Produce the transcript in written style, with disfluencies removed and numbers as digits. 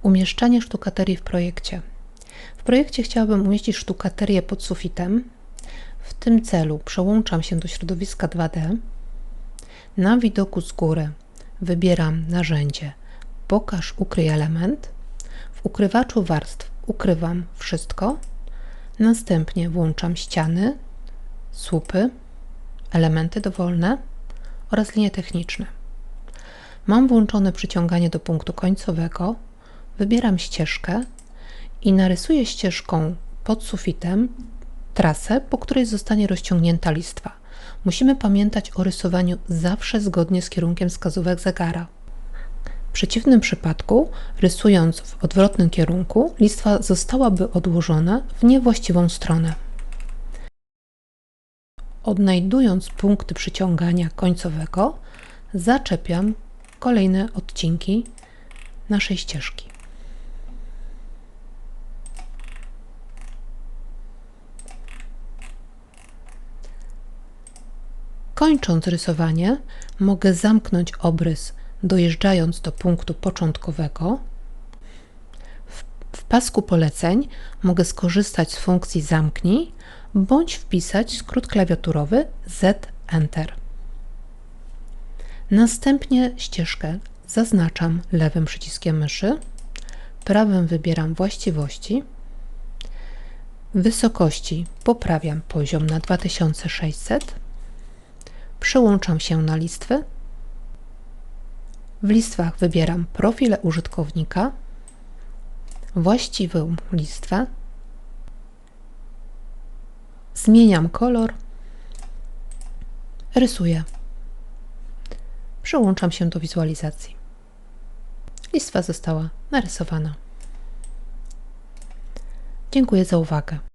Umieszczanie sztukaterii w projekcie. W projekcie chciałabym umieścić sztukaterię pod sufitem. W tym celu przełączam się do środowiska 2D. Na widoku z góry wybieram narzędzie Pokaż, ukryj element. W ukrywaczu warstw ukrywam wszystko. Następnie włączam ściany, słupy, elementy dowolne oraz linie techniczne. Mam włączone przyciąganie do punktu końcowego. Wybieram ścieżkę i narysuję ścieżką pod sufitem trasę, po której zostanie rozciągnięta listwa. Musimy pamiętać o rysowaniu zawsze zgodnie z kierunkiem wskazówek zegara. W przeciwnym przypadku, rysując w odwrotnym kierunku, listwa zostałaby odłożona w niewłaściwą stronę. Odnajdując punkty przyciągania końcowego, zaczepiam kolejne odcinki naszej ścieżki. Kończąc rysowanie, mogę zamknąć obrys, dojeżdżając do punktu początkowego. W pasku poleceń mogę skorzystać z funkcji zamknij bądź wpisać skrót klawiaturowy Z Enter. Następnie ścieżkę zaznaczam lewym przyciskiem myszy, prawym wybieram właściwości, wysokości poprawiam poziom na 2600, przełączam się na listwy. W listwach wybieram profile użytkownika, właściwą listwę, zmieniam kolor, rysuję. Przełączam się do wizualizacji. Listwa została narysowana. Dziękuję za uwagę.